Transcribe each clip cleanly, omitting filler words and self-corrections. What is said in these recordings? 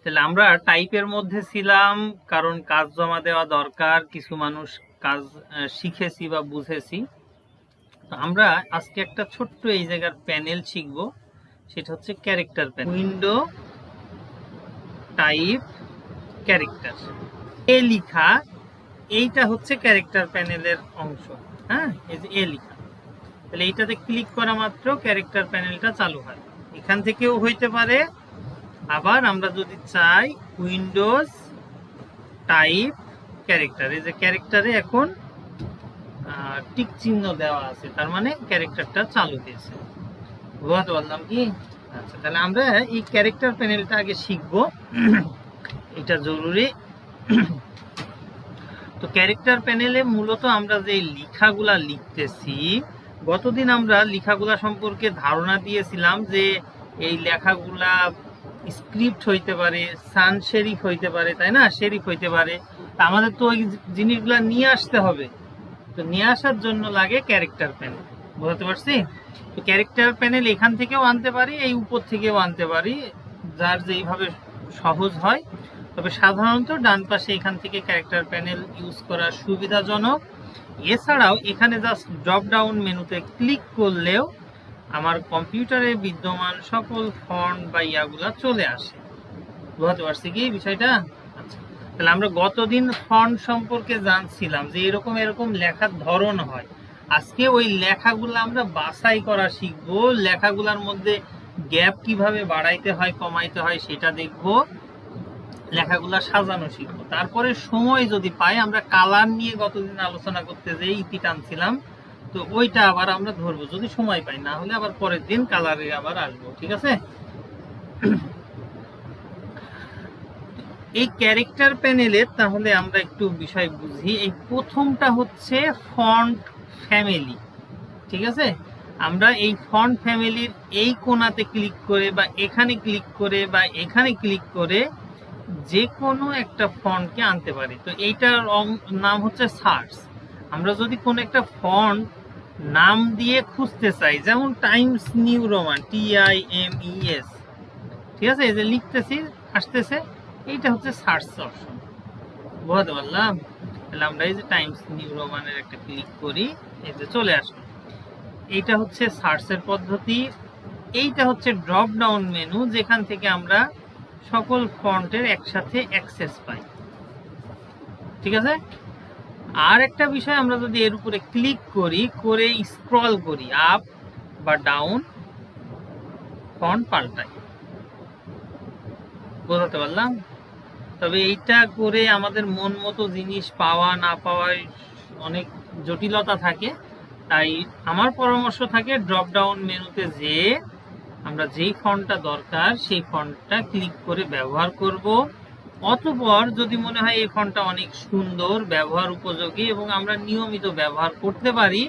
তাহলে আমরা টাইপের মধ্যে ছিলাম, কারণ কাজ জমা দেওয়া দরকার, কিছু মানুষ কাজ শিখেছি বা বুঝেছি। তো আমরা আজকে একটা ছোট্ট এই জায়গার প্যানেল শিখবো, সেটা হচ্ছে character panel. Window, type, character, এ লিখা, এইটা হচ্ছে ক্যারেক্টার প্যানেলের অংশ। হ্যাঁ, এই যে এ লিখা, তাহলে এইটাতে ক্লিক করা মাত্র ক্যারেক্টার প্যানেলটা চালু হয়। এখান থেকেও হইতে পারে, আবার আমরা যদি চাই উইন্ডোজ, টাইপ, ক্যারেক্টার, এই যে ক্যারেক্টারে এখন টিক চিহ্ন দেওয়া আছে, তার মানে ক্যারেক্টারটা চালু হয়েছে। বুঝতে পারলাম কি? আচ্ছা, তাহলে আমরা এই ক্যারেক্টার প্যানেলটা আগে শিখবো, এটা জরুরি। তো ক্যারেক্টার প্যানেলে মূলত আমরা যে লেখাগুলা লিখতেছি, গতদিন আমরা লেখাগুলা সম্পর্কে ধারণা দিয়েছিলাম যে এই লেখাগুলা স্ক্রিপ্ট হইতে পারে, সান শেরিফ হইতে পারে, তাই না, শেরিফ হইতে পারে। তা আমাদের তো ওই জিনিসগুলা নিয়ে আসতে হবে, তো নিয়ে আসার জন্য লাগে ক্যারেক্টার প্যানেল। বুঝতে পারছি? তো ক্যারেক্টার প্যানেল এখান থেকেও আনতে পারি, এই উপর থেকেও আনতে পারি, যার যেইভাবে সহজ হয়। তবে সাধারণত ডান পাশে এখান থেকে ক্যারেক্টার প্যানেল ইউজ করা সুবিধাজনক। এছাড়াও এখানে জাস্ট ড্রপ ডাউন মেনুতে ক্লিক করলেও আমার কম্পিউটারে বিদ্যমান সকল ফন্ট বা ইয়াগুলা চলে আসে। বুঝতে পারছি কি বিষয়টা? আচ্ছা, তাহলে আমরা গতদিন ফন্ট সম্পর্কে জানছিলাম যে এরকম এরকম লেখার ধরন হয়। আজকে ওই লেখাগুলো আমরা বাছাই করা শিখবো, লেখাগুলোর মধ্যে গ্যাপ কিভাবে বাড়াইতে হয় কমাইতে হয় সেটা দেখবো, লেখাগুলা সাজানো শিখবো। তারপরে সময় যদি পাই, আমরা কালার নিয়ে গতদিন আলোচনা করতে যে ইতি টানছিলাম, তো ওইটা আবার আমরা ধরবো যদি সময় পাই, না হলে আবার পরের দিন কালারে আবার আসবো। ঠিক আছে? এই ক্যারেক্টার প্যানেলে তাহলে আমরা একটু বিষয় বুঝি। এই প্রথমটা হচ্ছে ফন্ট ফ্যামিলি। ঠিক আছে? আমরা এই ফন্ট ফ্যামিলির এই কোণাতে ক্লিক করে বা এখানে ক্লিক করে বা এখানে ক্লিক করে যে কোনো একটা ফন্টকে আনতে পারি। তো এইটার নাম হচ্ছে সার্চ। আমরা যদি কোনো একটা ফন্ট নাম দিয়ে খুঁজতে চাই, যেমন টাইমস নিউ রোমান, TIMES, ঠিক আছে, এই যে লিখতেছি আসতেছে, এইটা হচ্ছে সার্চ অপশন। বুঝতে পারলাম? তাহলে আমরা এই যে টাইমস নিউ রোমানের একটা ক্লিক করি, এই যে চলে আসলো। এইটা হচ্ছে সার্চের পদ্ধতি। এইটা হচ্ছে ড্রপ ডাউন মেনু, যেখান থেকে আমরা সকল ফন্টের একসাথে অ্যাক্সেস পাই। ঠিক আছে? আর একটা বিষয়, আমরা যদি এর উপরে ক্লিক করি, করে স্ক্রল করি আপ বা ডাউন, ফন্ট পাল্টাই। বোঝাতে পারলাম? তবে এইটা করে আমাদের মন মতো জিনিস পাওয়া না পাওয়ায় অনেক জটিলতা থাকে। তাই আমার পরামর্শ থাকে ড্রপ ডাউন মেনুতে যে আমরা যেই ফন্টটা দরকার সেই ফন্টটা ক্লিক করে ব্যবহার করব। অতঃপর যদি মনে হয় এই ফন্টটা অনেক সুন্দর, ব্যবহার উপযোগী এবং আমরা নিয়মিত ব্যবহার করতে পারি,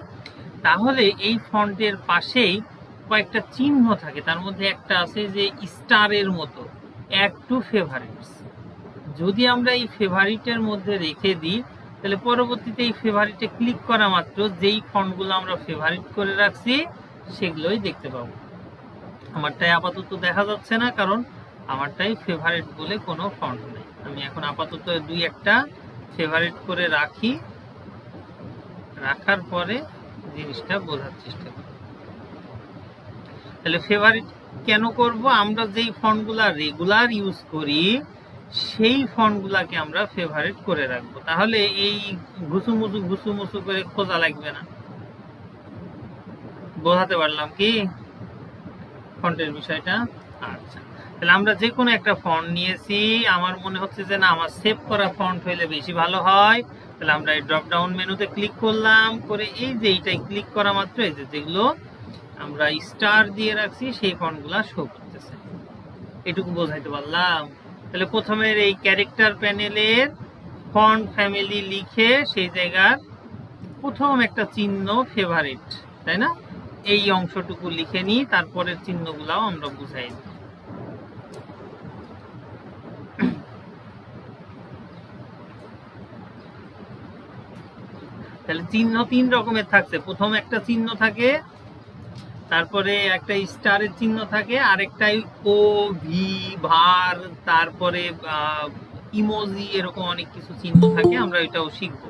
তাহলে এই ফন্টের পাশেই কয়েকটা চিহ্ন থাকে, তার মধ্যে একটা আছে যে স্টারের মতো, অ্যাড টু ফেভারিটস। যদি আমরা এই ফেভারিটের মধ্যে রেখে দিই, তাহলে পরবর্তীতে এই ফেভারিটে ক্লিক করা মাত্র যেই ফন্টগুলো আমরা ফেভারিট করে রাখছি সেগুলোই দেখতে পাবো। আমারটাই আপাতত দেখা যাচ্ছে না, কারণ আমারটাই ফেভারিট বলে কোনো ফন্ট নেই। আমি এখন আপাতত দুই একটা ফেভারিট করে রাখি, রাখার পরে জিনিসটা বোঝার চেষ্টা করি। তাহলে ফেভারিট কেন করব? আমরা যেই ফন্টগুলা রেগুলার ইউজ করি সেই ফন্টগুলাকে আমরা ফেভারিট করে রাখবো, তাহলে এই ঘুসুমুসু করে খোঁজা লাগবে না। বোঝাতে পারলাম কি ফন্টের বিষয়টা? আচ্ছা, তাহলে আমরা যে কোনো একটা ফন্ট নিয়েছি, আমার মনে হচ্ছে যে না আমার সেভ করা ফন্ট হইলে বেশি ভালো হয়। তাহলে আমরা এই ড্রপ ডাউন মেনুতে ক্লিক করলাম, করে এই যে এইটাই ক্লিক করা মাত্র এই যে যেগুলো আমরা স্টার দিয়ে রাখছি সেই ফন্টগুলা শো করতেছে। এটুকু বোঝাইতে পারলাম? তাহলে প্রথমে এই ক্যারেক্টার প্যানেলের ফন্ট ফ্যামিলি লিখে সেই জায়গার প্রথম একটা চিহ্ন ফেভারিট, তাই না, এই অংশটুকু লিখে নিই, তারপরের চিহ্নগুলাও আমরা বুঝাই দিই। তাহলে চিহ্ন তিন রকমের থাকছে। প্রথম একটা চিহ্ন থাকে তারপরে একটা স্টারের চিহ্ন থাকে, আরেকটাই ও ভি ভার, তারপরে ইমোজি, এরকম অনেক কিছু চিহ্ন থাকে, আমরা এটাও শিখবো।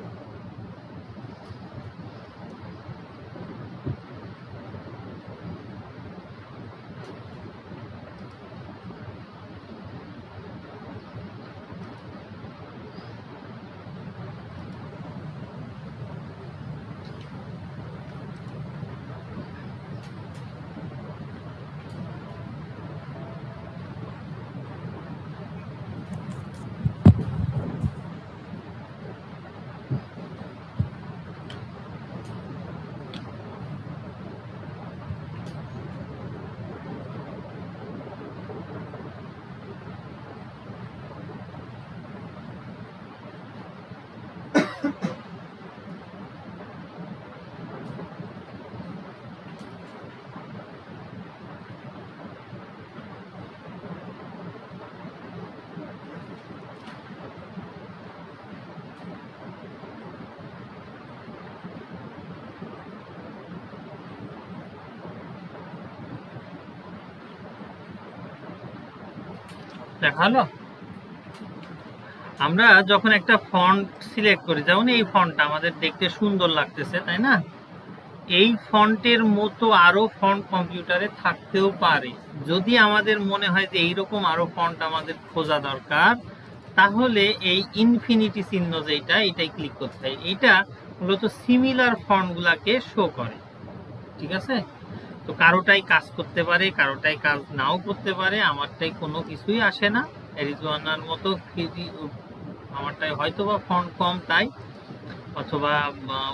দেখা হলো? আমরা যখন একটা ফন্ট সিলেক্ট করি, যেমন এই ফন্টটা আমাদের দেখতে সুন্দর লাগতেছে, তাই না? এই ফন্টের মতো আরো ফন্ট কম্পিউটারে থাকতেও পারে। যদি আমাদের মনে হয় যে এইরকম আরো ফন্ট আমাদের খোঁজা দরকার, তাহলে এই ইনফিনিটি চিহ্ন যেটা, এটাই ক্লিক করতে হয়। এটা মূলত সিমিলার ফন্ট গুলাকে শো করে, ঠিক আছে? তো কারোটাই কাজ করতে পারে, কারোটাই কাজ নাও করতে পারে, আমারটাই কোনো কিছুই আসে না। অ্যারিজোনার মতো আমারটাই হয়তো বা ফন্ট কম তাই, অথবা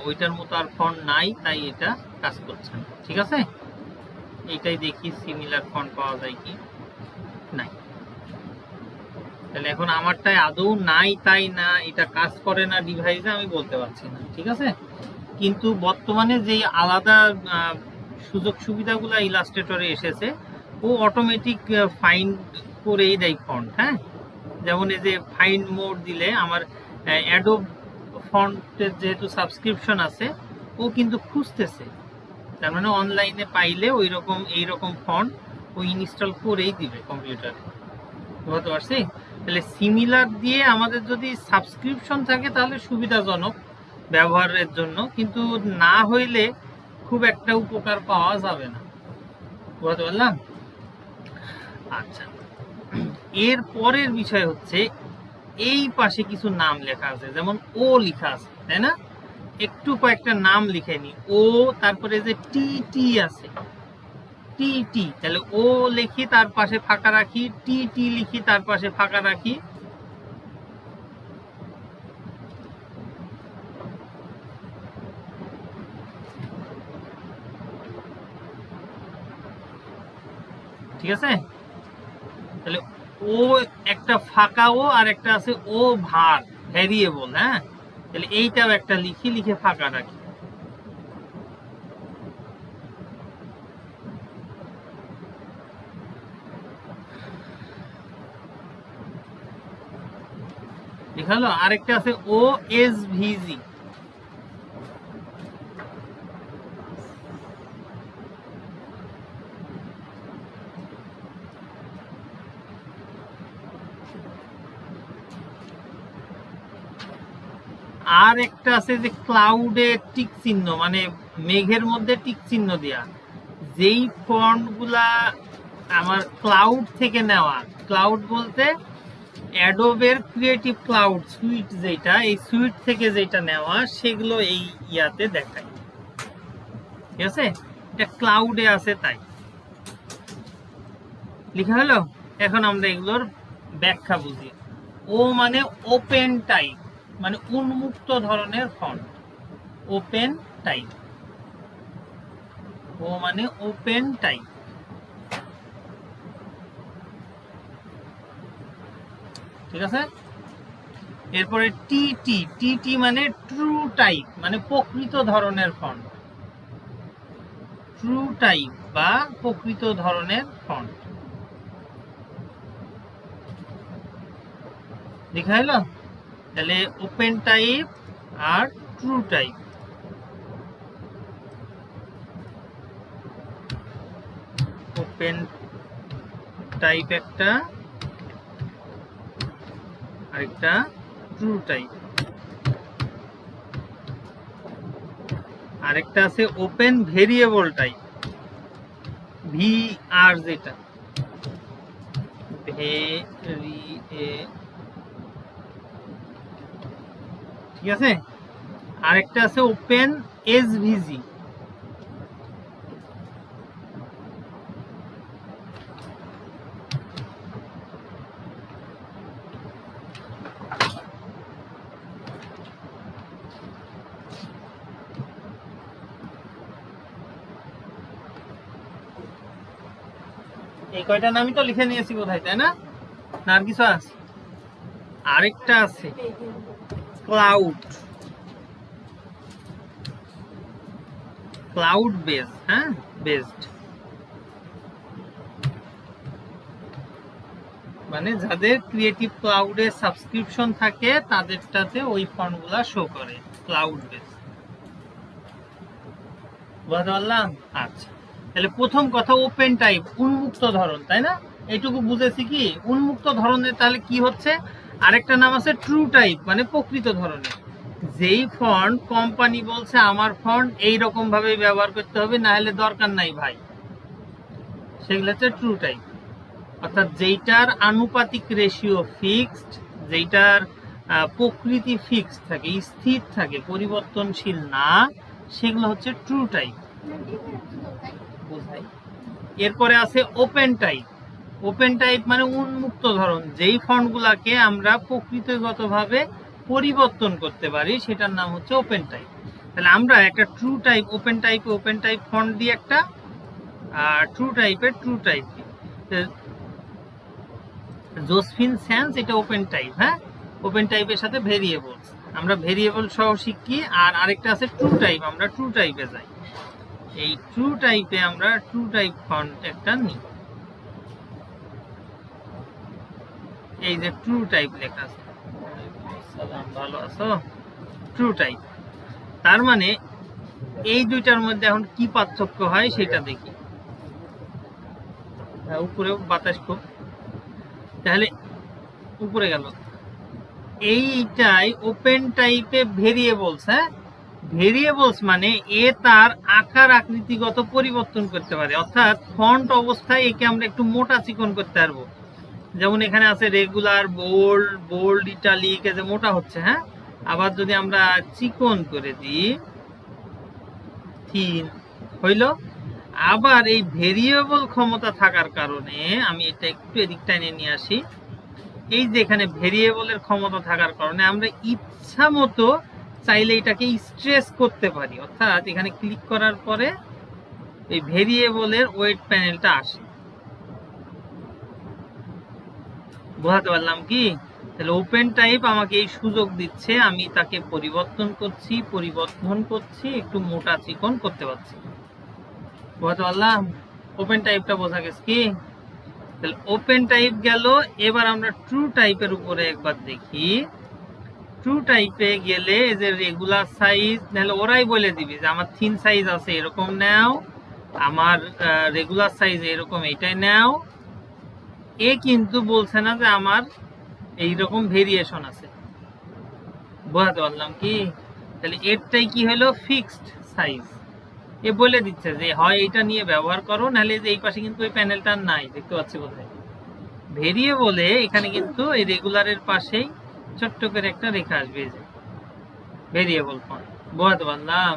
ওইটার মতো আর ফন্ট নাই তাই এটা কাজ করছে না, ঠিক আছে? এইটাই দেখি সিমিলার ফন্ট পাওয়া যায় কি নাই। তাহলে এখন আমারটাই আদৌ নাই তাই না এটা কাজ করে না ডিভাইসে, আমি বলতে পারছি না, ঠিক আছে? কিন্তু বর্তমানে যেই আলাদা সুযোগ সুবিধাগুলো ইলাস্ট্রেটরে এসেছে, ও অটোমেটিক ফাইন্ড করেই দেয় ফন্ট। হ্যাঁ, যেমন এই যে ফাইন্ড মোড দিলে আমার অ্যাডোব ফন্টের যেহেতু সাবস্ক্রিপশন আছে, ও কিন্তু খুঁজতেছে, তার মানে অনলাইনে পাইলে ওই রকম এইরকম ফন্ট ও ইনস্টল করেই দিবে কম্পিউটারে। বুঝতে পারছি? তাহলে সিমিলার দিয়ে আমাদের যদি সাবস্ক্রিপশন থাকে তাহলে সুবিধাজনক ব্যবহারের জন্য, কিন্তু না হইলে খুব একটা উপকার পাওয়া যাবে না। বুঝতে পারলাম? আচ্ছা, এর পরের বিষয় হচ্ছে এই পাশে কিছু নাম লেখা আছে, যেমন ও লেখা আছে, তাই না? একটু কয়েকটা নাম লিখে নি। ও, তারপরে যে টি টি আছে, টি টি, তাহলে ও লিখি তার পাশে ফাঁকা রাখি, টি টি লিখি তার পাশে ফাঁকা রাখি। ঠিক আছে? তাহলে ও একটা ফাঁকা ও, আর একটা আছে ও ভার, ভ্যারিয়েবল। হ্যাঁ, তাহলে এইটাও একটা লিখি, লিখে ফাঁকা রাখি। লেখা হলো। আরেকটা আছে ও এস ভিজি, আর একটা আছে যে ক্লাউডে টিক চিহ্ন, মানে মেঘের মধ্যে টিক চিহ্ন দেয়া, যেই ফন্ট গুলা আমার ক্লাউড থেকে নেওয়া। ক্লাউড বলতে অ্যাডোবের ক্রিয়েটিভ ক্লাউড সুইট, যেটা এই সুইট থেকে যেটা নেওয়া, সেগুলো এই ইয়াতে দেখায়। ঠিক আছে, এটা ক্লাউডে আছে তাই লেখা হলো। এখন আমরা এগুলোর ব্যাখ্যা বুঝি। ও মানে ওপেন টাইপ, মানে উন্মুক্ত ধরনের ফন্ট, ওপেন টাইপ। ও মানে ওপেন টাইপ, ঠিক আছে? এরপরে টি টি, টি টি মানে ট্রু টাইপ, মানে প্রকৃত ধরনের ফন্ট, ট্রু টাইপ বা প্রকৃত ধরনের ফন্ট। লেখা হলো। তাহলে ওপেন টাইপ আর ট্রু টাইপ। ওপেন টাইপ একটা, আরেকটা ট্রু টাইপ, আরেকটা আছে ওপেন ভেরিয়েবল টাইপ, ভিআর, যেটা ঠিক আছে। আরেকটা আছে ওপেন এসভিজি। এই কয়টা নামই তো লিখে নিয়েছি বোধহয়, তাই না? না আর কিছু আছে? আরেকটা আছে ক্লাউড, ক্লাউড বেস, হ্যাঁ, বেসড, মানে যাদের ক্রিয়েটিভ ক্লাউডে সাবস্ক্রিপশন থাকে তাদেরটাতে ওই ফন্টগুলা শো করে, ক্লাউড বেস। বুঝতে পারলাম? আচ্ছা, তাহলে প্রথম কথা ওপেন টাইপ, উন্মুক্ত ধরন, তাই না? এইটুকু বুঝেছি কি উন্মুক্ত ধরনের। তাহলে কি হচ্ছে, আরেকটা নাম আছে ট্রু টাইপ, মানে প্রকৃত ধরনের। যেই ফন্ট কোম্পানি বলছে আমার ফন্ট এইরকম ভাবে ব্যবহার করতে হবে, না হলে দরকার নাই ভাই, সেগুলো হচ্ছে ট্রু টাইপ। অর্থাৎ যেইটার আনুপাতিক রেশিও ফিক্সড, যেইটার প্রকৃতি ফিক্সড থাকে, স্থির থাকে, পরিবর্তনশীল না, সেগুলো হচ্ছে ট্রু টাইপ। এরপরে আছে ওপেন টাইপ। ওপেন টাইপ মানে উন্মুক্ত ধরন, যেই ফন্টগুলাকে আমরা প্রকৃতিগতভাবে পরিবর্তন করতে পারি সেটার নাম হচ্ছে ওপেন টাইপ। তাহলে আমরা একটা true type, open type font দিয়ে একটা, ট্রু টাইপের ট্রু টাইপ, জোসফিন স্যান্স, এটা ওপেন টাইপ। হ্যাঁ, ওপেন টাইপের সাথে ভেরিয়েবলস, আমরা ভেরিয়েবল সহ শিখি। আর আরেকটা আছে ট্রু টাইপ, আমরা ট্রু টাইপে যাই। এই ট্রু টাইপে আমরা ট্রু টাইপ ফন্ট একটা নিই, এই যে ট্রু টাইপ লেখা আছে। ভালো আছো? ট্রু টাইপ, তার মানে এই দুইটার মধ্যে এখন কি পার্থক্য হয় সেটা দেখি। উপরে বাতাস খুব, তাহলে উপরে গেল। এইটাই ওপেন টাইপে ভেরিয়েবলস। হ্যাঁ, ভেরিয়েবলস মানে এ তার আকার আকৃতিগত পরিবর্তন করতে পারে, অর্থাৎ ফন্ট অবস্থায় একে আমরা একটু মোটা চিকন করতে পারবো। যেমন এখানে আছে রেগুলার, বোল্ড, বোল্ড ইটালিক, এই যে মোটা হচ্ছে। হ্যাঁ, আবার যদি আমরা চিকন করে দিই, থিন হইল। আবার এই ভেরিয়েবল ক্ষমতা থাকার কারণে আমি এটা একটু এদিক টাইনে নিয়ে আসি। এই যে এখানে ভেরিয়েবলের ক্ষমতা থাকার কারণে আমরা ইচ্ছা মতো চাইলে এটাকে স্ট্রেস করতে পারি, অর্থাৎ এখানে ক্লিক করার পরে এই ভেরিয়েবলের ওয়েট প্যানেলটা আসে। বোঝাতে পারলাম কি? তাহলে ওপেন টাইপ আমাকে এই সুযোগ দিচ্ছে, আমি তাকে পরিবর্তন করছি, একটু মোটা চিকন করতে পারছি। বোঝাতে পারলাম? ওপেন টাইপটা বোঝা গেছে কি? তাহলে ওপেন টাইপ গেল। এবার আমরা ট্রু টাইপের উপরে একবার দেখি। ট্রু টাইপে গেলে এই যে রেগুলার সাইজ, নাহলে ওরাই বলে দিবি যে আমার থিন সাইজ আছে এরকম নাও, আমার রেগুলার সাইজ এরকম এইটাই নাও। এ কিন্তু বলছে না যে আমার এইরকম ভেরিয়েশন আছে। বোঝাতে পারলাম কি? তাহলে এরটাই কি হলো, ফিক্সড সাইজ। এ বলে দিচ্ছে যে হয় এটা নিয়ে ব্যবহার করো, নাহলে যে এই পাশে কিন্তু ওই প্যানেলটা নাই, দেখতে পাচ্ছি বোধহয়। ভেরিয়েবলে এখানে কিন্তু এই রেগুলারের পাশেই ছোট্ট করে একটা রেখা আসবে, যে ভেরিয়েবল ফন্ট। বোঝাতে পারলাম?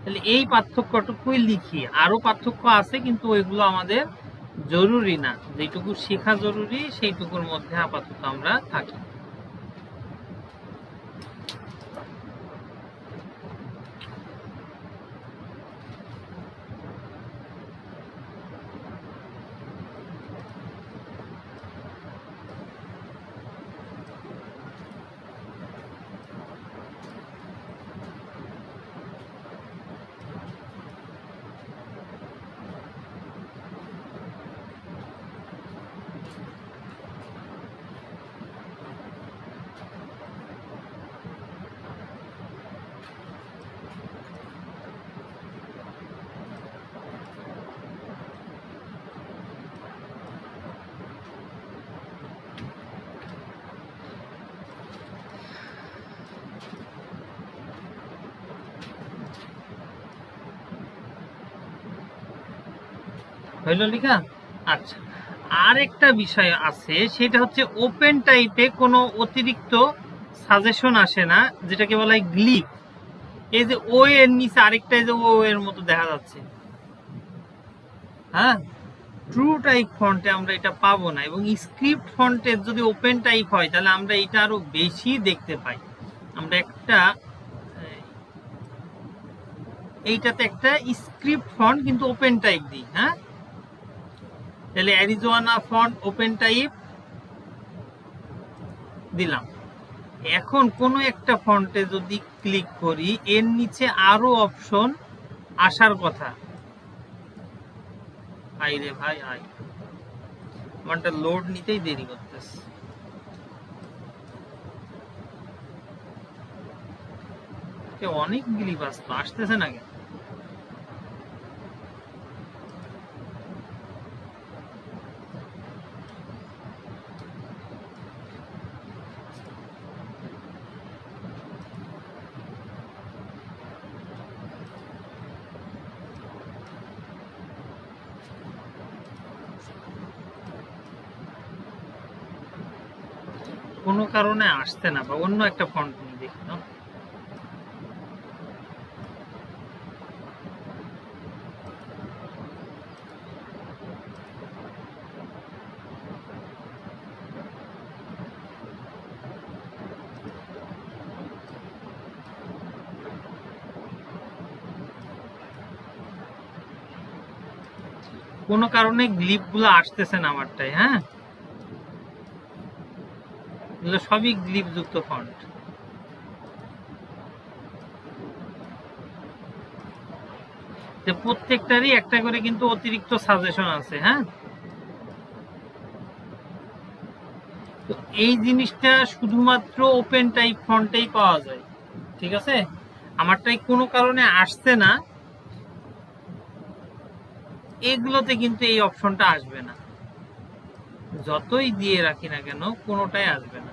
তাহলে এই পার্থক্যটুকুই লিখি, আরো পার্থক্য আছে কিন্তু ওইগুলো আমাদের জরুরি না, যেটুকু শেখা জরুরি সেইটুকুর মধ্যে আপাতত আমরা থাকি। হইলো লেখা? আচ্ছা, আর একটা বিষয় আছে, সেটা হচ্ছে ওপেন টাইপে কোনো অতিরিক্ত সাজেশন আসে না, যেটাকে বলা হয় গ্লিপ। এই যে ও এর নিচে আরেকটা এই যে ও এর মতো দেখা যাচ্ছে, হ্যাঁ, ট্রু টাইপ ফন্টে আমরা এটা পাবো না, এবং স্ক্রিপ্ট ফন্টে যদি ওপেন টাইপ হয় তাহলে আমরা এটা আরো বেশি দেখতে পাই। আমরা একটা এইটাতে একটা স্ক্রিপ্ট ফন্ট কিন্তু ওপেন টাইপ দিই, হ্যাঁ, তাহলে অ্যারিজোনা ফন্ট ওপেন টাইপ দিলাম। এখন কোনো একটা ফন্টে যদি ক্লিক করি, এর নিচে আরো অপশন আসার কথা। আই রে ভাই আই, আমারটা লোড নিতেই দেরি করতেছে। অনেক গ্লিপ আসতেছে না কেন? কোনো কারণে আসছে না, বা অন্য একটা ফন্ট নিয়ে দেখি না। কোনো কারণে গ্লিপ গুলো আসতেছে না আমারটাই, হ্যাঁ, এগুলো সবই গ্লিপ যুক্ত ফন্ট। প্রত্যেকটারই একটা করে কিন্তু অতিরিক্ত সাজেশন আছে, হ্যাঁ। তো এই জিনিসটা শুধুমাত্র ওপেন টাইপ ফন্টেই পাওয়া যায়, ঠিক আছে। আমারটাই কোনো কারণে আসছে না, এগুলোতে কিন্তু এই অপশনটা আসবে না, যতই দিয়ে রাখি না কেন কোনোটাই আসবে না।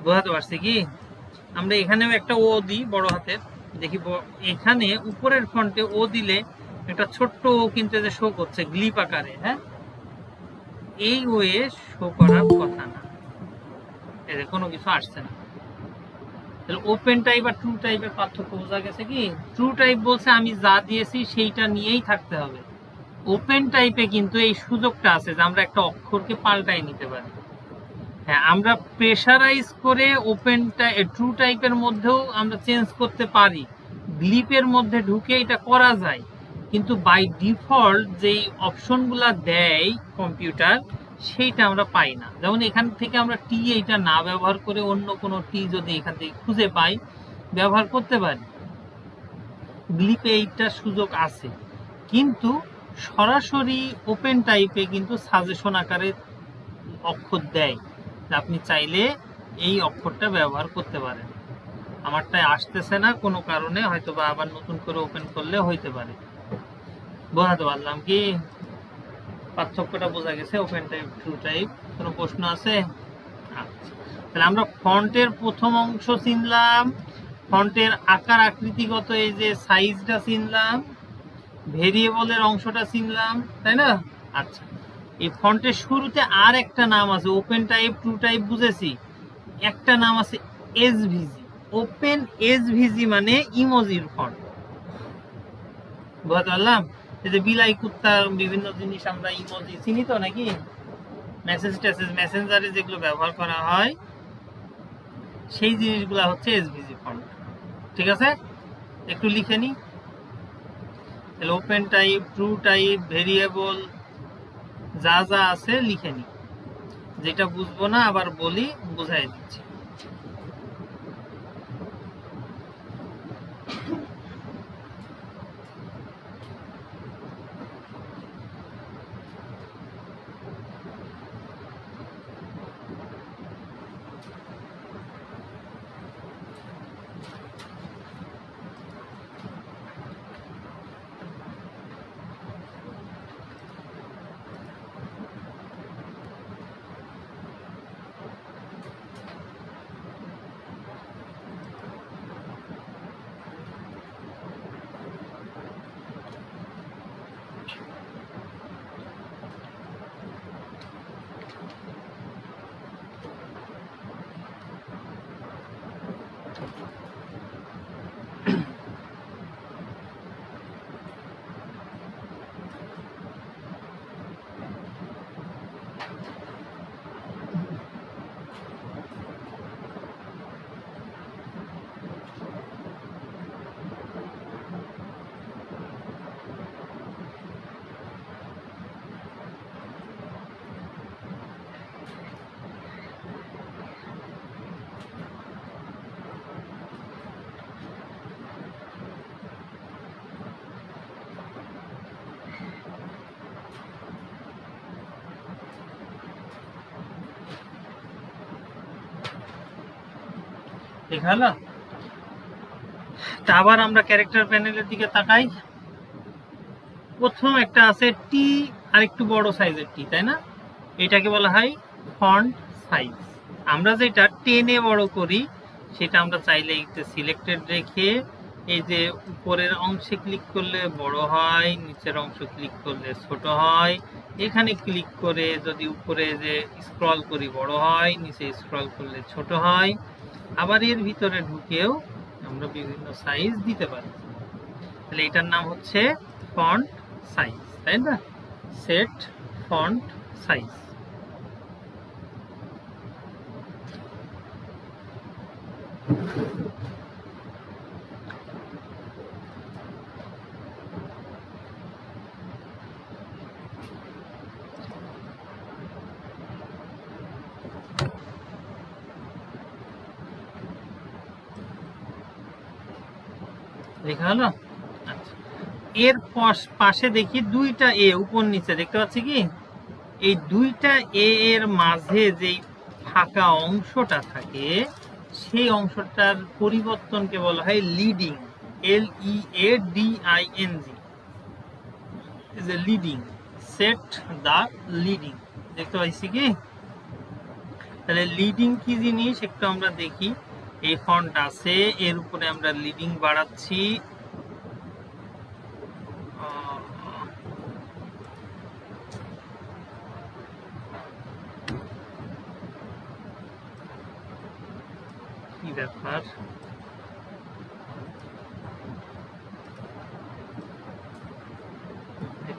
বোঝাতে পারছি কি? আমরা এখানেও একটা ও দিই বড় হাতের, দেখি এখানে উপরের ফন্টে ও দিলে একটা ছোট্ট ও কিন্তু যে শো করছে গ্লিপ আকারে, হ্যাঁ, এই ওয়ে শো করার কথা না, এদের কোনো কিছু আসছে না। তাহলে ওপেন টাইপ আর ট্রু টাইপের পার্থক্য বোঝা গেছে কি? ট্রু টাইপ বলছে আমি যা দিয়েছি সেইটা নিয়েই থাকতে হবে। ওপেন টাইপে কিন্তু এই সুযোগটা আছে যে আমরা একটা অক্ষরকে পাল্টাই নিতে পারি। হ্যাঁ, আমরা প্রেসারাইজ করে ওপেন ট্রু টাইপের মধ্যেও আমরা চেঞ্জ করতে পারি, গ্লিপের মধ্যে ঢুকে এটা করা যায়, কিন্তু বাই ডিফল্ট যেই অপশনগুলা দেয় কম্পিউটার, সেইটা আমরা পাই না। যেমন এখান থেকে আমরা টি এইটা না ব্যবহার করে অন্য কোনো টি যদি এখান থেকে খুঁজে পাই ব্যবহার করতে পারি, গ্লিপে এইটা সুযোগ আছে। কিন্তু সরাসরি ওপেন টাইপে কিন্তু সাজেশন আকারে অক্ষর দেয়, আপনি চাইলে এই অক্ষরটা ব্যবহার করতে পারেন। আমারটাই আসতেছে না কোনো কারণে, হয়তো বা আবার নতুন করে ওপেন করলে হইতে পারে। বোঝাতে পারলাম কি? পার্থক্যটা বোঝা গেছে ওপেন টাইপ ট্রু টাইপ? কোনো প্রশ্ন আছে? আচ্ছা, তাহলে আমরা ফন্টের প্রথম অংশ চিনলাম, ফন্টের আকার আকৃতিগত এই যে সাইজটা চিনলাম, ভেরিয়েবলের অংশটা চিনলাম, তাই না? আচ্ছা, এই ফন্টের শুরুতে আর একটা নাম আছে, ওপেন টাইপ ট্রু টাইপ বুঝেছি, একটা নাম আছে এসভিজি। ওপেন এসভিজি মানে ইমোজির ফন্ট। বুঝতে পারলাম? এই যে বিলাই কুত্তা বিভিন্ন জিনিস আমরা ইমোজি চিনি তো নাকি, মেসেজ টেসেজ মেসেঞ্জারে যেগুলো ব্যবহার করা হয় সেই জিনিসগুলো হচ্ছে এসভিজি ফন্ট, ঠিক আছে। একটু লিখে নি, তাহলে open type true type variable যা যা আছে লিখে নি, যেটা বুঝবো না আবার বলি, বুঝাই দিচ্ছি। লেখা হলো। তা আবার আমরা ক্যারেক্টার প্যানেলের দিকে তাকাই। প্রথম একটা আছে টি, আর একটু বড় সাইজের টি, তাই না? এটাকে বলা হয় ফন্ট সাইজ। আমরা যেটা টেনে বড় করি সেটা আমরা চাইলে একটু সিলেক্টেড রেখে এই যে উপরের অংশে ক্লিক করলে বড় হয়, নিচের অংশ ক্লিক করলে ছোট হয়। এখানে ক্লিক করে যদি উপরে যে স্ক্রল করি বড় হয়, নিচে স্ক্রল করলে ছোট হয়। আবার এর ভিতরে ঢুকেও আমরা বিভিন্ন সাইজ দিতে পারি। তাহলে এটার নাম হচ্ছে ফন্ট সাইজ, তাই না? Set font size. লেখা হলো। আচ্ছা, এর পাশে দেখি দুইটা এ উপর নিচে দেখতে পাচ্ছি কি? এই দুইটা এ এর মাঝে যেই ফাঁকা অংশটা থাকে সেই অংশটার পরিবর্তনকে বলা হয় লিডিং, LEADING। লিডিং, সেট দা লিডিং। দেখতে পাইছি কি? তাহলে লিডিং কি জিনিস একটু আমরা দেখি। এই ফন্ট আছে, এর উপরে আমরা লিডিং বাড়াচ্ছি। কি ব্যাপার?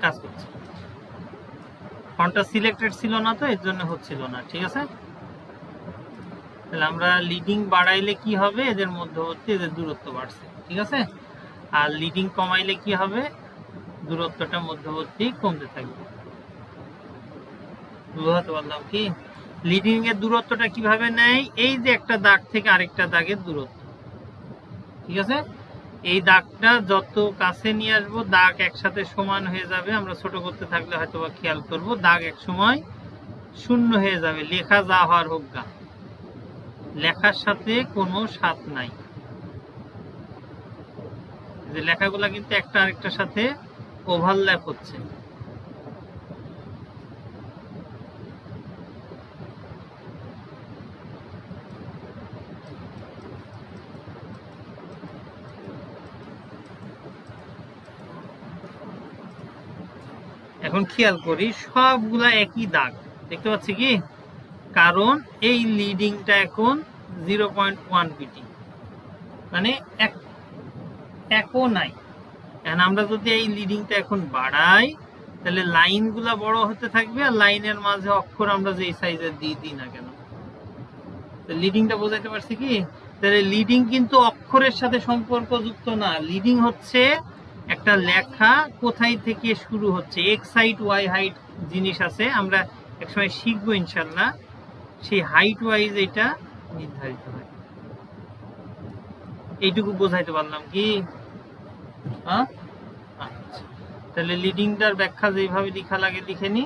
কাজ করছে, ফন্টটা সিলেক্টেড ছিল না তো এর জন্য হচ্ছিল না। ঠিক আছে, তাহলে আমরা লিডিং বাড়াইলে কি হবে? এদের মধ্যবর্তী এদের দূরত্ব বাড়ছে, ঠিক আছে। আর লিডিং কমাইলে কি হবে? দূরত্বটা মধ্যবর্তী কমতে থাকবে। বুঝতে পারলাম কি? লিডিং এর দূরত্বটা কিভাবে নেয়? এই যে একটা দাগ থেকে আরেকটা দাগের দূরত্ব, ঠিক আছে। এই দাগটা যত কাছে নিয়ে আসবো দাগ একসাথে সমান হয়ে যাবে। আমরা ছোট করতে থাকলে হয়তো বা খেয়াল করবো দাগ এক সময় শূন্য হয়ে যাবে। লেখা যা হওয়ার হোক গা, লেখার সাথে কোনো সাথ নাই। যে লেখাগুলা কিন্তু একটা আরেকটার সাথে ওভারল্যাপ হচ্ছে। এখন খেয়াল করি সবগুলা একই দাগ দেখতে পাচ্ছি কি? কারণ এই লিডিংটা এখন 0.1 পিটি, মানে একও নাই। এখন আমরা যদি এই লিডিংটা এখন বাড়াই তাহলে লাইনগুলা বড় হতে থাকবে, আর লাইনের মাঝে অক্ষর আমরা যে সাইজের দিই না কেন। লিডিংটা বোঝাইতে পারছি কি? তাহলে লিডিং কিন্তু অক্ষরের সাথে সম্পর্কযুক্ত না। লিডিং হচ্ছে একটা লেখা কোথায় থেকে শুরু হচ্ছে, এক্স হাইট ওয়াই হাইট জিনিস আছে, আমরা একসময় শিখবো ইনশাল্লাহ। সেই হাইট ওয়াইজ এটা নির্ধারিত হয়। এইটুকু বোঝাইতে পারলাম কি? আচ্ছা, তাহলে লিডিংটার ব্যাখ্যা যেভাবে লেখা লাগে লিখে নি।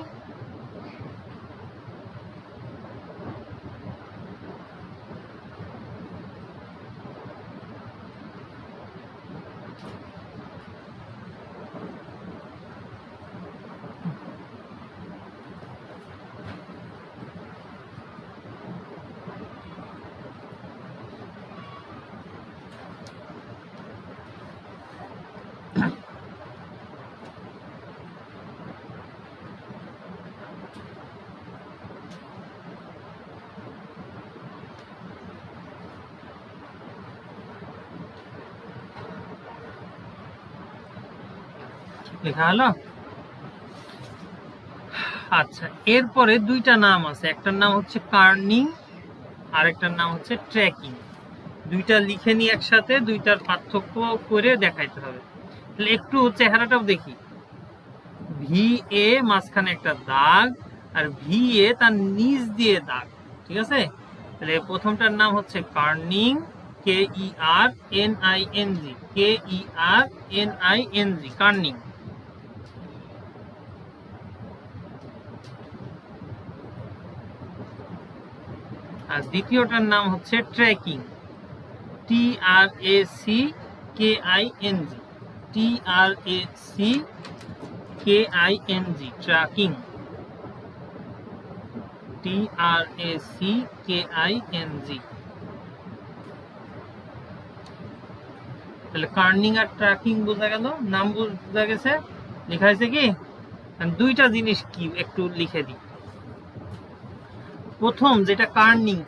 লেখা হলো। আচ্ছা, এরপরে দুইটা নাম আছে, একটার নাম হচ্ছে কার্নিং আর একটার নাম হচ্ছে ট্র্যাকিং। দুইটা লিখে নিয়ে একসাথে, দুইটার পার্থক্য করে দেখাইতে হবে। তাহলে একটু চেহারাটাও দেখি। ভি এ মাঝখানে একটা দাগ, আর ভি এ তার নিচ দিয়ে দাগ, ঠিক আছে। তাহলে প্রথমটার নাম হচ্ছে কার্নিং, KERNING, KERNING, কার্নিং। আর দ্বিতীয়টার নাম হচ্ছে tracking, TRACKING, TRACKING, tracking, TRACKING। তাহলে কার্নিং আর ট্র্যাকিং বোঝা গেল, নাম বোঝা গেছে। লেখা হয়েছে কি? দুইটা জিনিস কি একটু লিখে দিই। প্রথম যেটা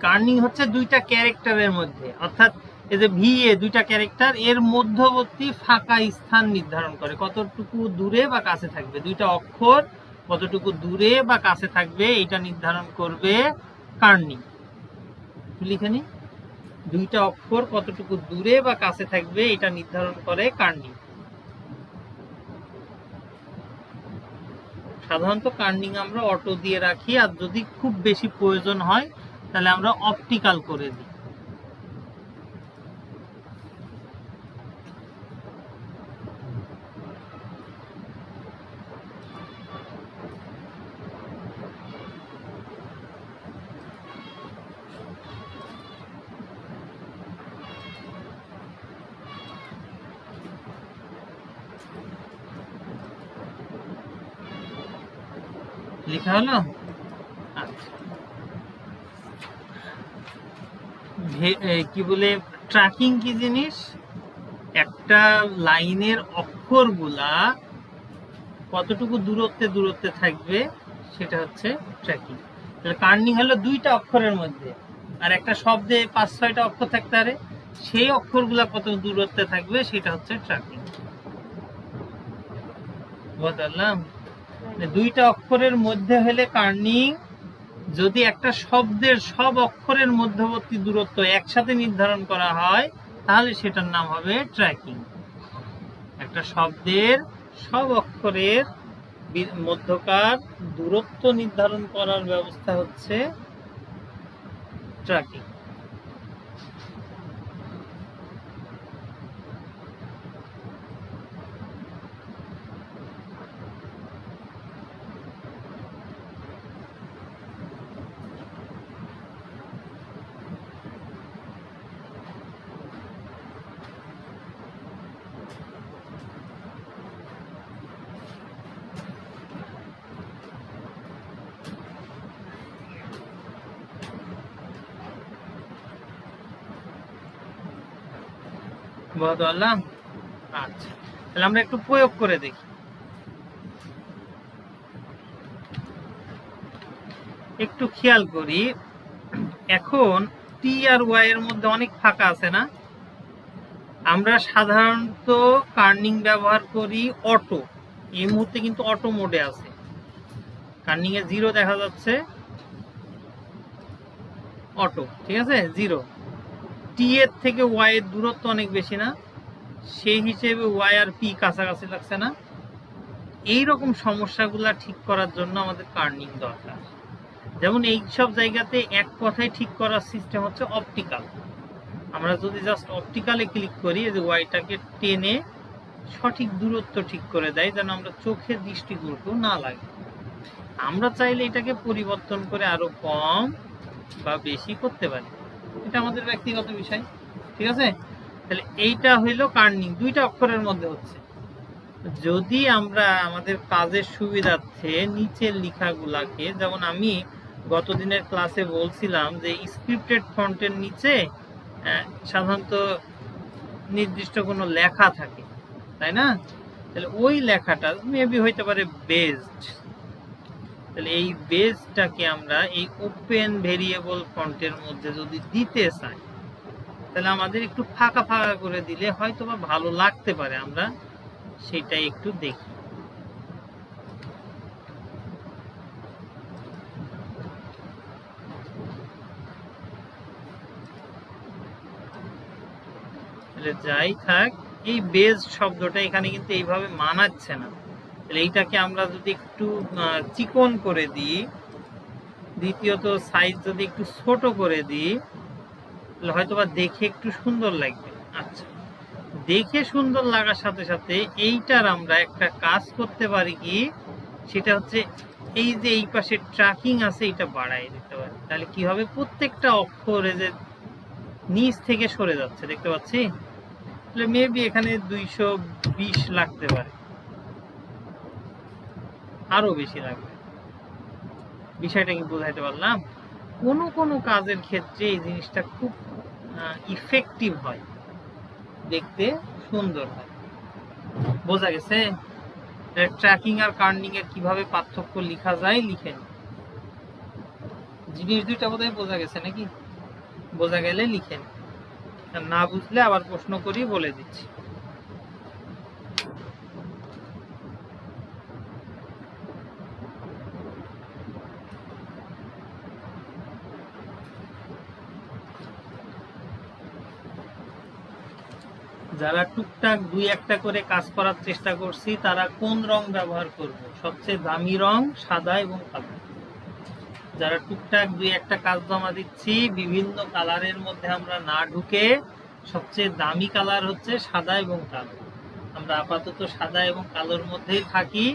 কার্নিং হচ্ছে দুইটা ক্যারেক্টারের মধ্যে, অর্থাৎ এই যে VA দুইটা ক্যারেক্টার, এর মধ্যবর্তী ফাঁকা স্থান নির্ধারণ করে, কতটুকু দূরে বা কাছে থাকবে। দুইটা অক্ষর কতটুকু দূরে বা কাছে থাকবে এটা নির্ধারণ করবে কার্নিং। লিখে নি, দুইটা অক্ষর কতটুকু দূরে বা কাছে থাকবে এটা নির্ধারণ করে কার্নিং। সাধারণত কার্নিং আমরা অটো দিয়ে রাখি, আর যদি খুব বেশি প্রয়োজন হয় তাহলে আমরা অপটিক্যাল করে দিই। লেখা হলো? আচ্ছা, কি বলে ট্র্যাকিং কি জিনিস? একটা লাইনের অক্ষরগুলা কতটুকু দূরত্বে থাকবে সেটা হচ্ছে ট্র্যাকিং। তাহলে কার্নিং হলো দুইটা অক্ষরের মধ্যে, আর একটা শব্দে 5-6টা অক্ষর থাকতে পারে, সেই অক্ষরগুলা কত দূরত্বে থাকবে সেটা হচ্ছে ট্র্যাকিং। বুঝলাম? দুইটা অক্ষরের মধ্যে হলে কার্নিং, যদি একটা শব্দের সব অক্ষরের মধ্যবর্তী দূরত্ব একসাথে নির্ধারণ করা হয় তাহলে সেটার নাম হবে ট্র্যাকিং। একটা শব্দের সব অক্ষরের মধ্যকার দূরত্ব নির্ধারণ করার ব্যবস্থা হচ্ছে ট্র্যাকিং। বুঝলাম? আচ্ছা, তাহলে আমরা একটু প্রয়োগ করে দেখি। একটু খেয়াল করি, এখন টি আর ওয়াই এর মধ্যে অনেক ফাঁকা আছে না? আমরা সাধারণত কার্নিং ব্যবহার করি অটো। এই মুহূর্তে কিন্তু অটো মোডে আছে, কার্নিং এ 0 দেখা যাচ্ছে, অটো, ঠিক আছে, 0। টি এর থেকে ওয়াই এর দূরত্ব অনেক বেশি না, সেই হিসেবে ওয়াই আর পি কাছাকাছি লাগছে না। এইরকম সমস্যাগুলা ঠিক করার জন্য আমাদের কার্নিং দরকার। যেমন এই সব জায়গাতে এক কথায় ঠিক করার সিস্টেম হচ্ছে অপটিক্যাল। আমরা যদি জাস্ট অপটিক্যালে ক্লিক করি, যে ওয়াইটাকে টেনে সঠিক দূরত্ব ঠিক করে দেয় যেন আমরা চোখের দৃষ্টিগোচর না লাগে। আমরা চাইলে এটাকে পরিবর্তন করে আরো কম বা বেশি করতে পারি, এটা আমাদের ব্যক্তিগত বিষয়, ঠিক আছে। তাহলে এইটা হইলো কার্নিং, দুইটা অক্ষরের মধ্যে হচ্ছে। যদি আমরা আমাদের কাজের সুবিধার্থে নিচের লেখাগুলাকে, যেমন আমি গত দিনের ক্লাসে বলছিলাম যে স্ক্রিপ্টেড ফন্টের নিচে সাধারণত নির্দিষ্ট কোনো লেখা থাকে, তাই না? তাহলে ওই লেখাটা মেবি হইতে পারে বেসড। তাহলে এই বেসটাকে আমরা এই ওপেন ভেরিয়েবল ফন্টের মধ্যে যদি দিতে চাই তাহলে আমাদের একটু ফাঁকা ফাঁকা করে দিলে হয়তো বা ভালো লাগতে পারে, আমরা সেটাই একটু দেখি। যাই থাক, এই বেস শব্দটা এখানে কিন্তু এইভাবে মানাচ্ছে না। তাহলে এইটাকে আমরা যদি একটু চিকন করে দিই, দ্বিতীয়ত সাইজ যদি একটু ছোট করে দিই তাহলে হয়তো বা দেখে একটু সুন্দর লাগবে। আচ্ছা, দেখে সুন্দর লাগার সাথে সাথে এইটার আমরা একটা কাজ করতে পারি কি, সেটা হচ্ছে এই যে এই পাশে ট্র্যাকিং আছে এটা বাড়াই দিতে পারি। তাহলে কি হবে, প্রত্যেকটা অক্ষরে যে নিচ থেকে সরে যাচ্ছে, দেখতে পাচ্ছি। তাহলে মেবি এখানে 220 লাগতে পারে, আরো বেশি লাগবে। বিষয়টা কি বোঝাইতে পারলাম? কোনো কোনো কাজের ক্ষেত্রে এই জিনিসটা খুব ইফেক্টিভ হয়, দেখতে সুন্দর হয়। বোঝা গেছে? ট্র্যাকিং আর কার্নিং এর কিভাবে পার্থক্য লেখা যায় লিখেন। জিনিস দুইটা বোধহয় বোঝা গেছে নাকি? বোঝা গেলে লিখেন, আর না বুঝলে আবার প্রশ্ন করি, বলে দিচ্ছি। যারা টুকটাক দুই একটা করে কাজ করার চেষ্টা করছি তারা কোন রং ব্যবহার করব? সবচেয়ে দামি রং সাদা এবং কালো। যারা টুকটাক দুই একটা কাজ জমা দিচ্ছি, বিভিন্ন কালারের মধ্যে আমরা না ঢুকে সবচেয়ে দামি কালার হচ্ছে সাদা এবং কালো। আমরা আপাতত সাদা এবং কালোর মধ্যেই থাকি।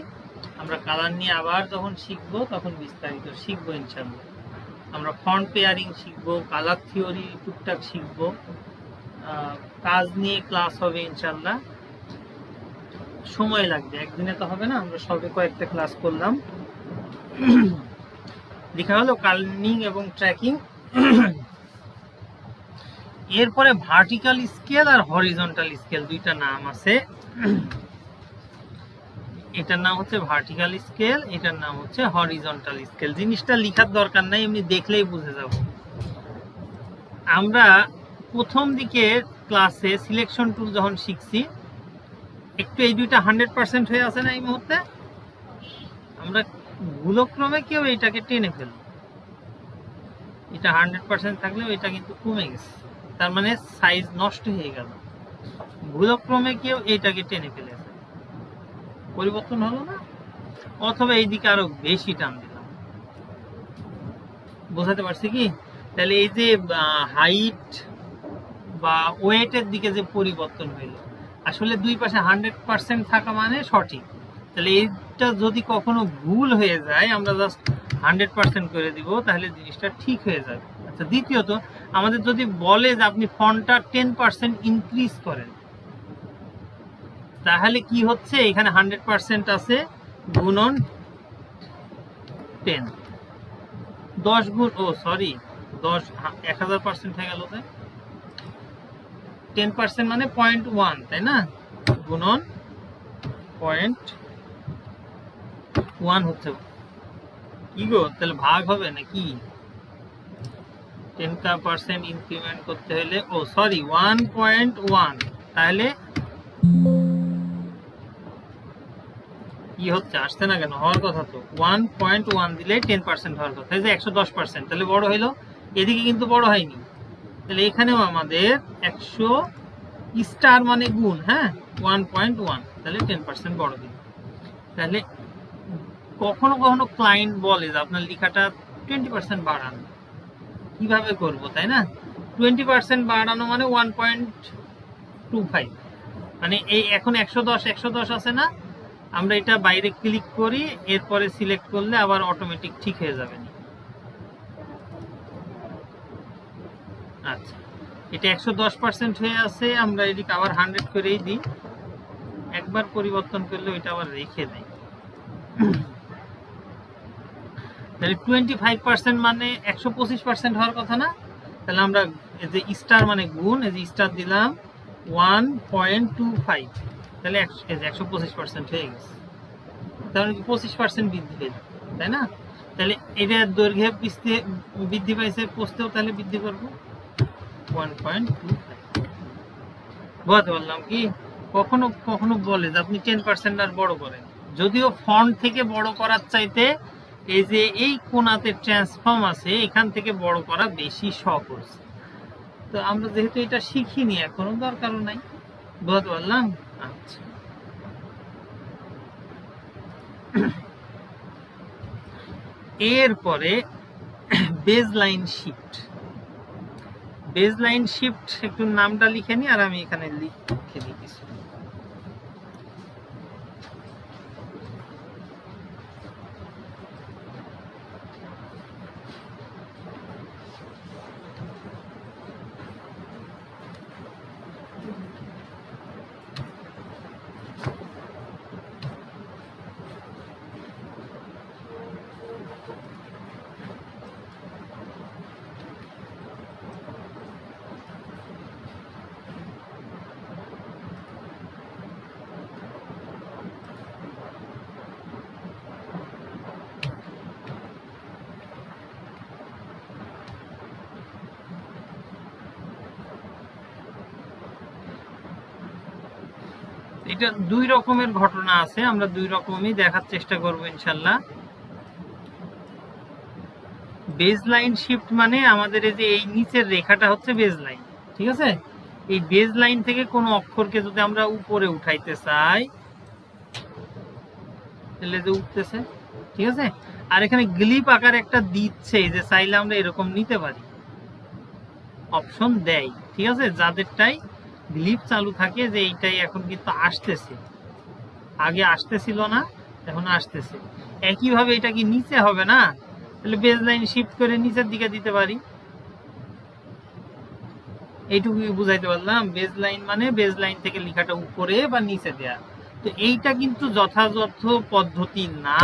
আমরা কালার নিয়ে আবার যখন শিখবো তখন বিস্তারিত শিখবো ইনশাআল্লাহ। আমরা ফন্ট পেয়ারিং শিখবো, কালার থিওরি টুকটাক শিখবো, কাজ নিয়ে ক্লাস হবে ইনশাআল্লাহ। সময় লাগবে, একদিনে তো হবে না। আমরা সবে কয়েকটা ক্লাস করলাম। লেখা হলো কার্নিং এবং ট্র্যাকিং। এরপরে ভার্টিক্যাল স্কেল আর হরিজন্টাল স্কেল দুইটা নাম আছে। এটার নাম হচ্ছে ভার্টিক্যাল স্কেল, এটার নাম হচ্ছে হরিজন্টাল স্কেল। জিনিসটা লেখার দরকার নাই, এমনি দেখলেই বুঝে যাব। আমরা প্রথম দিকে ক্লাসে সিলেকশন টুল যখন শিখছি, একটু এই দুইটা 100% হয়ে আছে না এই মুহূর্তে, আমরা ভুলক্রমে কেউ এটাকে টেনে ফেলব। এটা 100% থাকলেও এটা কিন্তু কমে গেছে, তার মানে সাইজ নষ্ট হয়ে গেল। ভুলক্রমে কেউ এইটাকে টেনে ফেলেছে, পরিবর্তন হলো না, অথবা এইদিকে আরো বেশি টান দিলাম। বোঝাতে পারছি কি? তাহলে এই যে হাইট বা ওয়েটের দিকে যে পরিবর্তন হইলো, আসলে দুই পাশে 100% থাকা মানে সঠিক। তাহলে এইটা যদি কখনো ভুল হয়ে যায়, আমরা জাস্ট 100% করে দিব, তাহলে জিনিসটা ঠিক হয়ে যাবে। আচ্ছা, দ্বিতীয়ত আমাদের যদি বলে যে আপনি ফন্টটা 10% ইনক্রিজ করেন, তাহলে কি হচ্ছে? এখানে 100% আছে, গুণন 10, 10 গুণ, ও সরি 10 1000% হয়ে গেল। 10% মানে 0.1, তাই না? গুণন 0.1 হচ্ছে কি গো? তাহলে ভাগ হবে নাকি? 10% ইনক্রিমেন্ট করতে হলে, ও সরি 1.1, তাহলে কি হচ্ছে? আসছে না কেন? হওয়ার কথা তো 1.1 দিলে 10% হওয়ার কথা, এই যে 110%, তাহলে বড় হইলো। এদিকে কিন্তু বড় হয়নি, তাহলে এখানেও আমাদের 100 স্টার মানে গুণ, হ্যাঁ 1.1, তাহলে 10% বড় দিন। তাহলে কখনো কখনো ক্লায়েন্ট বলে যে আপনার লেখাটা 20% বাড়ান, কিভাবে করব, তাই না? 20% বাড়ানো মানে 1.25, মানে এই এখন 110 আছে না, আমরা এটা বাইরে ক্লিক করি, এরপরে সিলেক্ট করলে আবার অটোমেটিক ঠিক হয়ে যাবে। আচ্ছা, এটা 110% হয়ে আছে, আমরা এদিকে আবার 100 করেই দিই। একবার পরিবর্তন করলে ওইটা আবার রেখে দেয়। তাহলে 25% মানে 125% হওয়ার কথা না? তাহলে আমরা এই যে স্টার মানে গুণ, এই যে স্টার দিলাম 1.25, তাহলে 125% হয়ে গেছে। তাহলে 25% বৃদ্ধি পেল, তাই না? তাহলে এটা দৈর্ঘ্যে বৃদ্ধি পাইছে, পোস্টেও তাহলে বৃদ্ধি করবো 1.25। বুঝতে পারলাম কি? কখনো কখনো বলে যে আপনি 10% আর বড় করেন, যদিও ফন্ট থেকে বড় করার চাইতে এই যে এই কোণাতে ট্রান্সফর্ম আছে, এখান থেকে বড় করা বেশি সহজ। তো আমরা যেহেতু এটা শিখিনি এখনো, দরকারও নাই। বুঝতে পারলাম? আচ্ছা, এরপরে বেজলাইন শিফট। বেজলাইন শিফট একটু নামটা লিখে নি, আর আমি এখানে লিখে দিচ্ছি। এটা দুই রকমের ঘটনা আছে, আমরা দুই রকমই দেখার চেষ্টা করব ইনশাল্লাহ। বেজ লাইন শিফট মানে আমাদের এই যে এই নিচের রেখাটা হচ্ছে বেজ লাইন, ঠিক আছে? এই বেজ লাইন থেকে কোনো অক্ষরকে যদি আমরা উপরে উঠাইতে চাই তাহলে যে উঠতেছে, ঠিক আছে? আর এখানে গ্লিপ আকার একটা দিচ্ছে, যে চাইলে আমরা এরকম নিতে পারি, অপশন দেয়, ঠিক আছে? যাদেরটাই গ্লিপ চালু থাকে যে এইটাই এখন কিন্তু আসতেছে, আগে আসতেছিল না, এখন আসতেছে। একইভাবে এটা কি নিচে হবে না? তাহলে বেজ লাইন শিফট করে নিচের দিকে দিতে পারি। এইটুকু বুঝাইতে পারলাম। বেজ লাইন মানে বেজ লাইন থেকে লেখাটা উপরে বা নিচে দেয়া। তো এইটা কিন্তু যথাযথ পদ্ধতি না,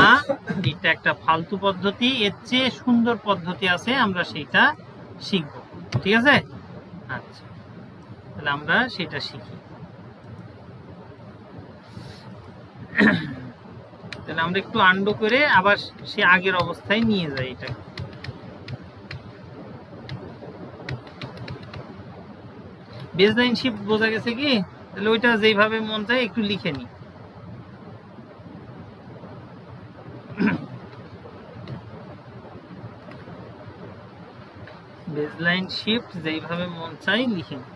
এটা একটা ফালতু পদ্ধতি। এর চেয়ে সুন্দর পদ্ধতি আছে, আমরা সেটা শিখব, ঠিক আছে? আচ্ছা, তাহলে আমরা সেটা শিখি। তাহলে আমরা একটু আন্ডু করে আবার সে আগের অবস্থায় নিয়ে যাই। এটা বেজ লাইন শিফট বোঝা গেছে কি? তাহলে ওইটা যেভাবে মন চায় একটু লিখে নি। বেজ লাইন শিফট যেভাবে মন চায় লিখে নি।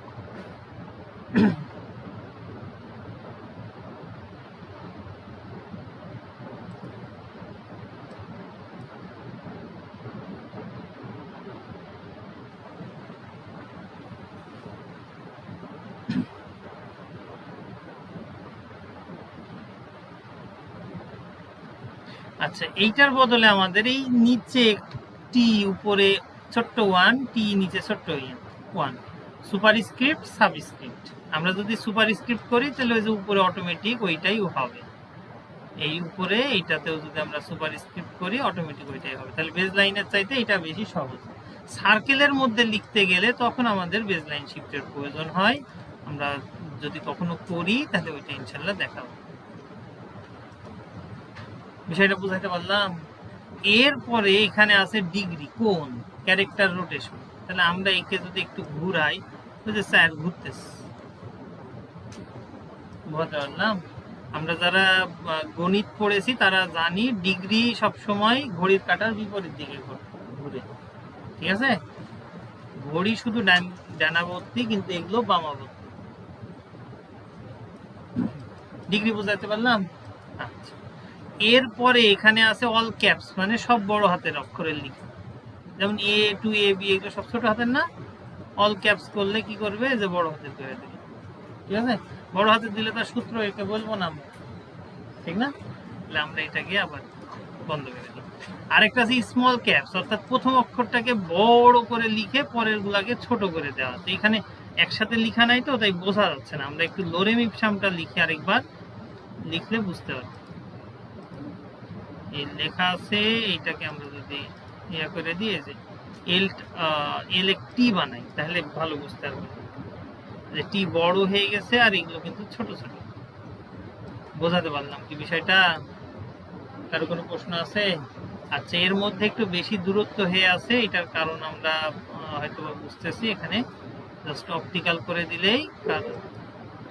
আচ্ছা, এইটার বদলে আমাদের এই নিচে টি উপরে ছোট্ট ওয়ান, টি নিচে ছোট্ট ওয়ান, সুপারস্ক্রিপ্ট সাবস্ক্রিপ্ট। আমরা যদি সুপারস্ক্রিপ্ট করি তাহলে ওই যে উপরে অটোমেটিক ওইটাই হবে। এই উপরে এইটাতেও যদি আমরা সুপারস্ক্রিপ্ট করি অটোমেটিক ওইটাই হবে। তাহলে বেজ লাইনের চাইতে এটা বেশি সহজ। সার্কেলের মধ্যে লিখতে গেলে তখন আমাদের বেজ লাইন শিফটের প্রয়োজন হয়। আমরা যদি কখনো করি তাহলে ওইটা ইনশাল্লাহ দেখাবো। বিষয়টা বুঝাইতে পারলাম? এরপরে এখানে আছে ডিগ্রি, কোণ, ক্যারেক্টার রোটেশন। তাহলে আমরা একে যদি একটু ঘুরাই, ওই যে স্যার ঘুরতেছে, বুঝতে পারলাম? আমরা যারা গণিত পড়েছি তারা জানি ডিগ্রি সবসময় ঘড়ির কাঁটার বিপরীত দিকে ঘুরে, ঠিক আছে? ঘড়ি শুধু ডানাবর্তী, কিন্তু এগুলো বামাবর্তী। ডিগ্রি বুঝাইতে পারলাম? আচ্ছা, এরপরে এখানে আছে অল ক্যাপস, মানে সব বড় হাতের অক্ষরের লিখা, যেমন এ টু এ বি এগুলো সব ছোট হাতের না। অল ক্যাপস করলে কি করবে, যে বড় হাতের করে দিবে, ঠিক আছে? বড় হাতের দিলে তার সূত্র একে বলবো না আমরা, ঠিক না? তাহলে আমরা এটাকে আবার বন্ধ করে দিই। আরেকটা আছে স্মল ক্যাপস, অর্থাৎ প্রথম অক্ষরটাকে বড় করে লিখে পরের গুলাকে ছোট করে দেওয়া। তো এখানে একসাথে লিখা নাই তো, তাই বোঝা যাচ্ছে না। আমরা একটু লোরেম ইপসামটা লিখে আরেকবার লিখলে বুঝতে পারবো। এই লেখা আছে, এইটাকে আমরা যদি ইয়া করে দিয়ে যে এল টি বানাই তাহলে ভালো বুঝতে পারবো যে টি বড় হয়ে গেছে আর এগুলো কিন্তু ছোট ছোট। বোঝাতে পারলাম কি বিষয়টা? কারো কোনো প্রশ্ন আছে? আচ্ছা, এর মধ্যে একটু বেশি দূরত্ব হয়ে আছে, এটার কারণ আমরা হয়তো বুঝতেছি। এখানে জাস্ট অপটিক্যাল করে দিলেই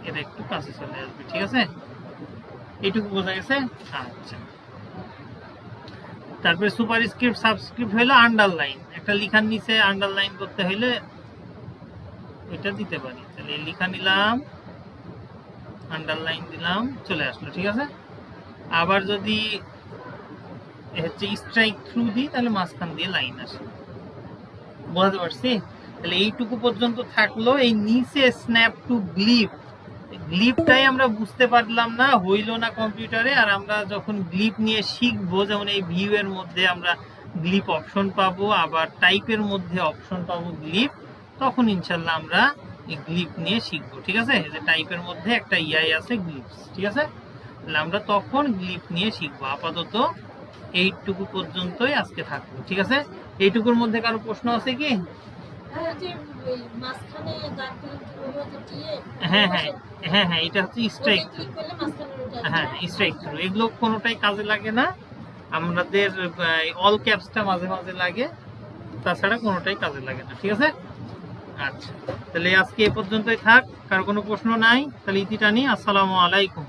এর একটু কাছে চলে আসবে, ঠিক আছে? এইটুকু বোঝা গেছে? আচ্ছা, তারপরে সুপারস্ক্রিপ্ট সাবস্ক্রিপ্ট হইলো আন্ডারলাইন। একটা লিখার নিচে আন্ডারলাইন করতে হইলে এটা দিতে পারি। তাহলে লিখা নিলাম, আন্ডারলাইন দিলাম, চলে আসলো, ঠিক আছে? আবার যদি হচ্ছে স্ট্রাইক থ্রু দিই তাহলে মাঝখান দিয়ে লাইন আসে। বুঝতে পারছি? তাহলে এইটুকু পর্যন্ত থাকলো। এই নিচে স্ন্যাপ টু গ্লিপ, গ্লিপটাই আমরা বুঝতে পারলাম না, হইল না কম্পিউটারে। আর আমরা যখন গ্লিপ নিয়ে শিখবো, যেমন এই ভিউ এর মধ্যে আমরা গ্লিপ অপশন পাবো, আবার টাইপের মধ্যে অপশন পাবো গ্লিপ, তখন ইনশাল্লাহ আমরা এই গ্লিপ নিয়ে শিখবো, ঠিক আছে? যে টাইপের মধ্যে একটা ইআই আছে গ্লিপস, ঠিক আছে? তাহলে আমরা তখন গ্লিপ নিয়ে শিখবো। আপাতত এইটুকু পর্যন্তই আজকে থাকবো, ঠিক আছে? এইটুকুর মধ্যে কারো প্রশ্ন আছে কি? হ্যাঁ হ্যাঁ হ্যাঁ হ্যাঁ, এটা হচ্ছে স্ট্রাইক থ্রু। হ্যাঁ, স্ট্রাইক থ্রু এগুলো কোনোটাই কাজে লাগে না আমাদের। অল ক্যাপসটা মাঝে মাঝে লাগে, তাছাড়া কোনোটাই কাজে লাগে না, ঠিক আছে? আচ্ছা, তাহলে আজকে এ পর্যন্তই থাক। কারো কোনো প্রশ্ন নাই? তাহলে ইতি টানি। আসসালামু আলাইকুম।